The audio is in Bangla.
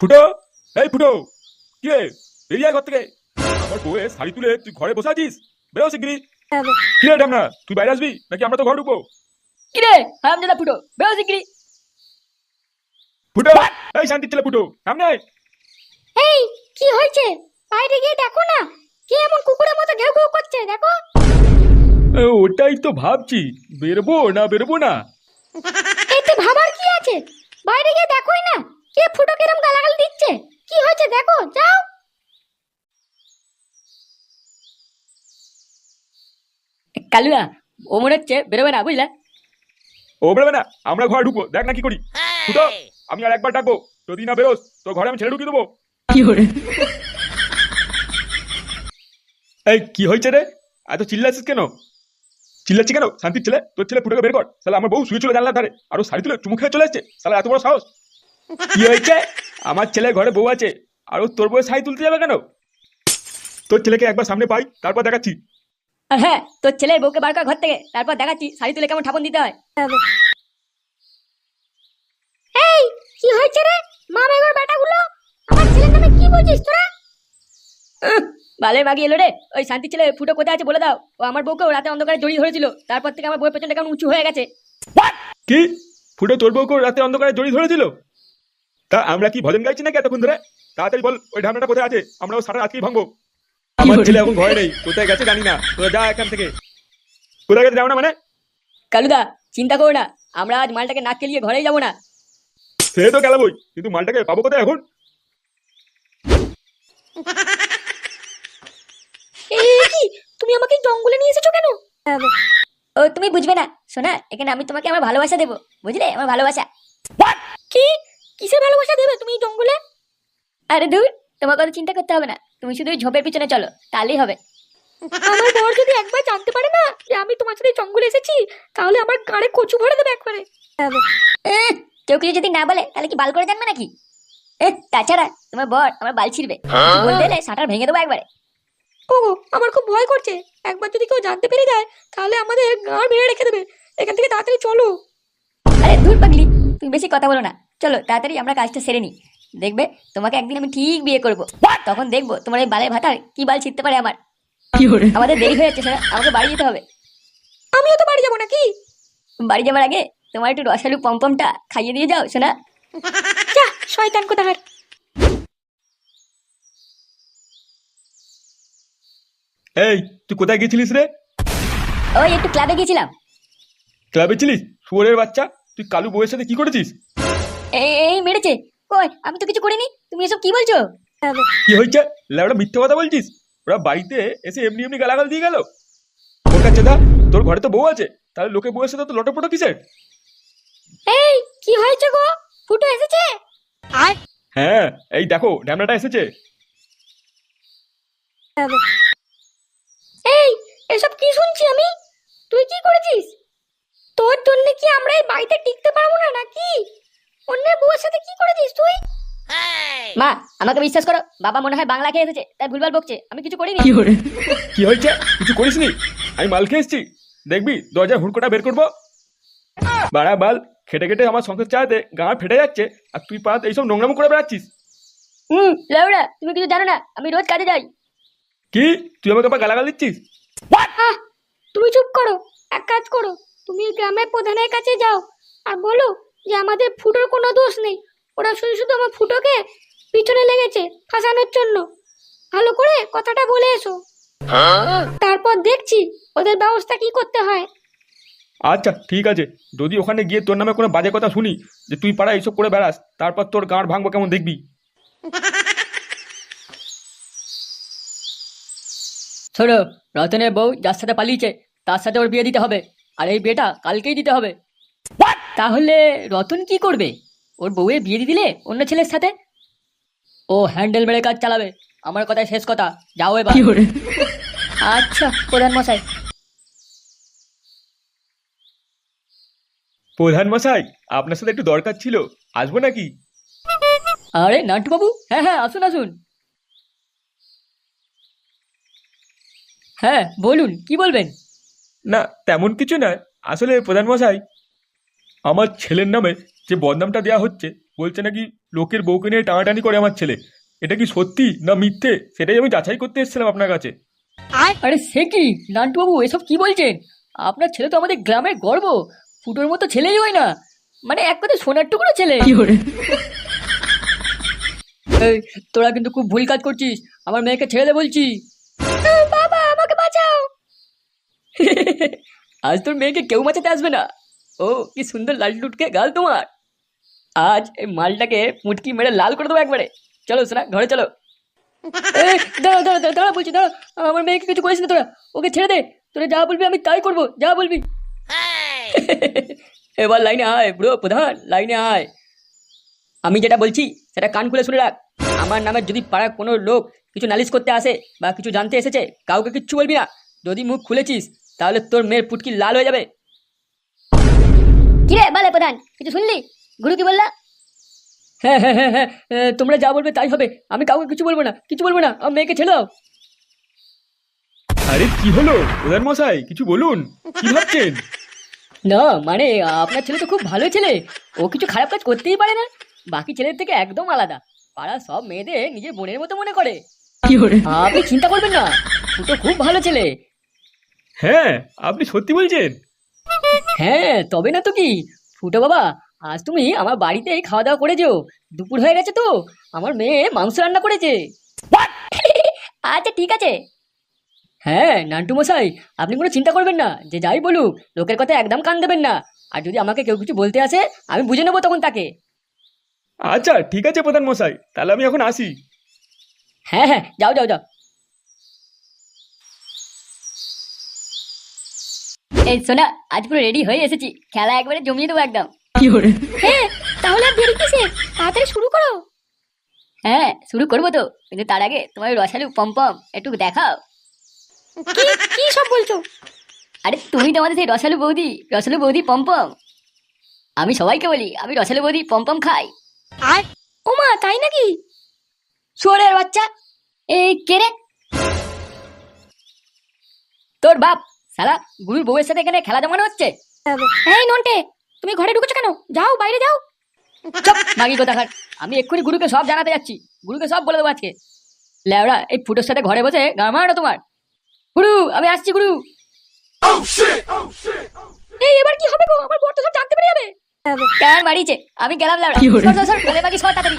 ফুটো, এই ফুটো, কি রে? বেরিয়ে আয় ঘর থেকে। আমার বউয়ের শাড়ি তুলে তুই ঘরে বসে আছিস? বেরো শিগগিরি। কি রে ঢামনা, তুই বাইরে আসবি নাকি আমরা তো ঘর ঢুকবো? কিরে হারামজাদা ফুটো, বেরো শিগগিরি। ফুটো, এই শান্তির ছেলে ফুটো, সামনে আয়। এই কি হয়েছে? বাইরে গিয়ে দেখো না, কে এমন কুকুরের মতো ঘেউ ঘেউ করছে দেখো। ওটাই তো ভাবছি, বেরবো না বেরবো না। এতে ভাবার কি আছে? বাইরে গিয়ে দেখোই না, কে ফুটো কিরম গালাগাল দিচ্ছে। কি হয়েছে দেখো, যাও। কালুয়া, ও মনে হচ্ছে বেরোবে না, বুঝলে? ও বেরোবে না, আমরা ঘরে ঢুকবো, দেখ না কি করি। ফুটো, আমি আর একবার ডাকবো, যদি না বেরোস তো ঘরে আমি ছেড়ে ঢুকিয়ে দেবো। এই কি হয়েছে রে? এত চিল্লাছিস কেন? চিল্লাচ্ছি কেন? শান্তির ছেলে, তোর ছেলে ফুটোকে বের কর। তাহলে আমার বউ শুয়ে চলে জানলার ধারে, আর ও শাড়ি তুলে চুমু খেয়ে চলে এসছে। তাহলে এত বড় সাহস! কি হয়েছে? আমার ছেলে ঘরে বউ আছে, আর ও তোর বউয়ের শাড়ি তুলতে যাবে কেন? তোর ছেলেকে একবার সামনে পাই, তারপর দেখাচ্ছি। আর হ্যাঁ, তোর ছেলে বউকে বার কর ঘর থেকে, তারপর দেখাচ্ছি শাড়ি তুলে কেমন ঠাপন দিতে হয়। এই কি হয়েছে রে মামেগোর বেটাগুলো? আমার ছেলের নামে কি বলছিস তোরা? ভালো মাগি এলো রে। ওই শান্তি ছেলে ফুটো কোথায় আছে বলে দাও। ও আমার বউকে রাতে অন্ধকারে জড়িয়ে ধরেছিল, তারপর থেকে আমার বউয়ের পেছনটা কেমন উঁচু হয়ে গেছে। কি? ফুটো তোর বউকে রাতে অন্ধকারে জড়িয়ে ধরেছিল? তা আমরা কি ভজন গাইছি নাকি এতক্ষণ ধরে? তাড়াতাড়ি বল, ওই ঢামনাটা কোথায় আছে? আমরা ও সারা আজকেই ভাঙবো। আমার ছেলে এখন ঘরে নেই, কোথায় গেছে জানি না। তোরা যা এখান থেকে। কোথায় গেছে যাও না মানে? কালুদা, চিন্তা করো না, আমরা আজ মালটাকে নাক কেলিয়ে ঘরেই যাবো না। সে তো গেলামই, কিন্তু মালটাকে পাবো কোথায় এখন? এই কি, তুমি আমাকে জঙ্গলে নিয়ে এসেছো কেন? ও তুমি বুঝবে না সোনা, এখানে আমি তোমাকে আমার ভালোবাসা দেবো, বুঝলে? আমার ভালোবাসা। কি? কিসের ভালোবাসা দেবে তুমি এই জঙ্গলে? আরে দূর, তোমার কথা চিন্তা করতে হবে না, তুমি শুধু ওই ঝোপের পিছনে চলো, তাহলেই হবে। আমার বর যদি একবার জানতে পারে না যে আমি তোমার সাথে জঙ্গলে এসেছি, তাহলে আমার গাড়ে কচু ভরে দেবে একবারে। কেউ কিছু যদি না বলে তাহলে কি বাল করে জানবে নাকি? তাছাড়া তোমার বর আমার বাল ছিড়বে, কিছু বলতে এলে সাঁটার ভেঙে দেবো একবারে। ও আমার খুব ভয় করছে, একবার যদি কেউ জানতে পেরে যায় তাহলে আমাদের গাড় ভেঙে রেখে দেবে। এখান থেকে তাড়াতাড়ি চলো। আরে দূর পাগলি, তুমি বেশি কথা বলো না, চলো তাড়াতাড়ি আমরা কাজটা সেরে নিই। দেখবে তোমাকে একদিন আমি ঠিক বিয়ে করবো, তখন দেখবো তোমার এই বালের ভাতার কি বাল ছিঁড়তে পারে আমার। আমাদের দেরি হয়ে যাচ্ছে, আমাকে বাড়ি যেতে হবে। আমিও তো বাড়ি যাবো নাকি? বাড়ি যাবার আগে তোমার একটু রসালু পমপমটা খাইয়ে দিয়ে যাও শোনা। যা শয়তান কোথাকার। এই তুই কোথায় গেছিলিস রে? ওই একটু ক্লাবে গেছিলাম। ক্লাবে ছিলিস? শুয়োরের বাচ্চা, তুই কালু বউয়ের সাথে কি করেছিস? এই মেরেছে। কই, আমি তো কিছু করিনি, তুমি এসব কি বলছো? কি হয়েছে? লেবড়া মিথ্যে কথা বলছিস? ওরা বাড়িতে এসে এমনি এমনি গালাগাল দিয়ে গেল? ওর কাছে দা, তোর ঘরে তো বউ আছে, তাহলে লোকে বউয়ের সাথে তো লটপটো কিসের? এই কি হয়েছে গো? ফুটো এসেছে? হ্যাঁ, এই দেখো ঢ্যামনাটা এসেছে। এই এসব কি শুনছি আমি? তুই কি করেছিস? তোর জন্য কি আমরা এই বাড়িতে টিকতে পারবো না নাকি? অন্যের বউয়ের সাথে কি করেছিস তুই? মা, আমাকে বিশ্বাস করো, বাবা মনে হয় বাংলা খেয়ে এসেছে, তাই ভুলভাল বকছে, আমি কিছু করিনি। কি হয়েছে? কিছু করিসনি? আমি মাল খেয়ে এসছি, দেখবি দরজার হুড়কোটা বের করবো। বাড়া বাল, খেটে খেটে আমার সংসার চালাতে গা ফেটে যাচ্ছে, আর তুই পাত এইসব নোংরামো করে বেড়াচ্ছিস। লাউড়া, তুমি কিছু জানো না, আমি রোজ কাজে যাই। কি? তুই আমাকে আবার গালাগাল দিচ্ছিস? আহ, তুমি চুপ করো। এক কাজ করো, তুমি গ্রামের প্রধানের কাছে যাও আর বলো যে আমাদের ফুটোর কোনো দোষ নেই, ওরা শুধু শুধু আমার ফুটোকে পিছনে লেগেছে ফাঁসানোর জন্য। ভালো করে কথাটা বলে এসো, তারপর দেখছি ওদের ব্যবস্থা কি করতে হয়। আচ্ছা ঠিক আছে, যদি ওখানে গিয়ে তোর নামে কোনো বাজে কথা শুনি যে তুই পাড়া এইসব করে বেড়াস, তারপর তোর গাঁড় ভাঙবো কেমন দেখবি। ছোড়ো, রতনের বউ যার সাথে পালিয়েছে তার সাথে ওর বিয়ে দিতে হবে, আর এই বিয়েটা কালকেই দিতে হবে। তাহলে রতন কি করবে? ওর বউয়ের বিয়ে দিয়ে দিলে অন্য ছেলের সাথে ও হ্যান্ডেল মেরে কাজ চালাবে। আমার কথাই শেষ কথা, যাও এবার। আচ্ছা প্রধান মশাই। প্রধান মশাই, আপনার সাথে একটু দরকার ছিল, আসবো নাকি? আরে নান্টু বাবু, হ্যাঁ হ্যাঁ আসুন আসুন। হ্যাঁ বলুন, কি বলবেন? না তেমন কিছু না, আসলে প্রধান মশাই, আমার ছেলের নামে যে বদনামটা দেওয়া হচ্ছে বলছে নাকি লোকের বউকে নিয়ে টানাটানি করে আমার ছেলে। এটা কি সত্যি না মিথ্যে সেটাই আমি যাচাই করতে এসেছিলাম আপনার কাছে। আরে সে কি নান্টু বাবু, এসব কি বলছেন? আপনার ছেলে তো আমাদের গ্রামের গর্ব, ফুটোর মতো ছেলেই হয় না, মানে এক কথা সোনার টুকরো ছেলে। এই, তোরা কিন্তু খুব ভুল কাজ করছিস, আমার মেয়েকে ছেড়ে দে বলছি। বাবা আমাকে বাঁচাও। আজ তোর মেয়েকে কেউ বাঁচাতে আসবে না। ও কি সুন্দর লাল টুটকে গাল তোমার। আজ এই মালটাকে মুটকি মেরে লাল করে দেবো একবারে। চলো সোনা, ঘরে চলো। এই, দাঁড়া দাঁড়া দাঁড়া দাঁড়া বলছি, দাঁড়া। আমার মেয়েকে কিছু করিস না তোরা, ওকে ছেড়ে দে। তোরা যা বলবি আমি তাই করবো, যা বলবি। এবার লাইনে আয় ব্রো প্রধান, লাইনে আয়। আমি যেটা বলছি সেটা কান খুলে শুনে রাখ। আমার নামে যদি পাড়ার কোনো লোক কিছু নালিশ করতে আসে বা কিছু জানতে এসেছে, কাউকে কিচ্ছু বলবি না। যদি মুখ খুলেছিস তাহলে তোর মেয়ের পুটকি লাল হয়ে যাবে। কি রে বলে প্রধান, কিছু শুনলি? গুরু কি বললা? হ্যাঁ হ্যাঁ হ্যাঁ হ্যাঁ, তোমরা যা বলবে তাই হবে। আমি কাউকে কিছু বলবো না, কিছু বলবো না। আমার মেয়েকে ছেড়ে দাও। আরে কি হলো প্রধান মশাই, কিছু বলুন, কি ভাবছেন? না মানে আপনার ছেলে তো খুব ভালো ছেলে, ও কিছু খারাপ কাজ করতেই পারে না। বাকি ছেলের থেকে একদম আলাদা। পাড়ার সব মেয়েদের নিজের বোনের মতো মনে করে। আপনি চিন্তা করবেন না, ফুটো খুব ভালো ছেলে। হ্যাঁ আপনি সত্যি বলছেন? হ্যাঁ তবে না তো কি। ফুটো বাবা, আজ তুমি আমার বাড়িতেই খাওয়া দাওয়া করে যেও। দুপুর হয়ে গেছে তো, আমার মেয়ে মাংস রান্না করেছে। আচ্ছা ঠিক আছে। হ্যাঁ নান্টু মশাই, আপনি কোনো চিন্তা করবেন না, যে যাই বলুক লোকের কথা একদম কান দেবেন না। আর যদি আমাকে কেউ কিছু বলতে আসে আমি বুঝে নেবো তখন তাকে। আচ্ছা ঠিক আছে প্রধান মশাই, তাহলে আমি এখন আসি। হ্যাঁ হ্যাঁ, যাও যাও যাও। এই সোনা, আজ পুরো রেডি হয়ে এসেছি, খেলা একবারে জমিয়ে দেবো একদম। হ্যাঁ তাহলে আর দেরি কিসে, তাড়াতাড়ি শুরু করো। হ্যাঁ শুরু করবো তো, কিন্তু তার আগে তোমার ওই রসালু পম্পম একটু দেখাও। কি কি সব বলছো? আরে তুমি তো আমাদের সেই রসালু বৌদি পম্পম। আমি সবাইকে বলি আমি রসালু বৌদি পম্পম খাই। আর ওমা তাই নাকি? শুয়োরের বাচ্চা, এই কে রে? তোর বাপ। শালা গুরুর বউয়ের সাথে এখানে খেলা জমানো হচ্ছে। এই নন্টে, তুমি ঘরে ঢুকেছো কেন? যাও বাইরে যাও। চুপ মাগি কোথাকার। আমি এক্ষুনি গুরুকে সব জানাতে যাচ্ছি, গুরুকে সব বলে দেবো আজকে। লেওড়া, এই ফুটোর সাথে ঘরে বসে গান মারানো তোমার। গুরু আমি আসছি গুরু। এই এবার কি হবে গো? আমার বর তো সব জানতে পেরে যাবে। কেন বাড়িছে, আমি গেলাম লেওড়া। সর সর সর, বলে বাকি সর তাড়াতাড়ি।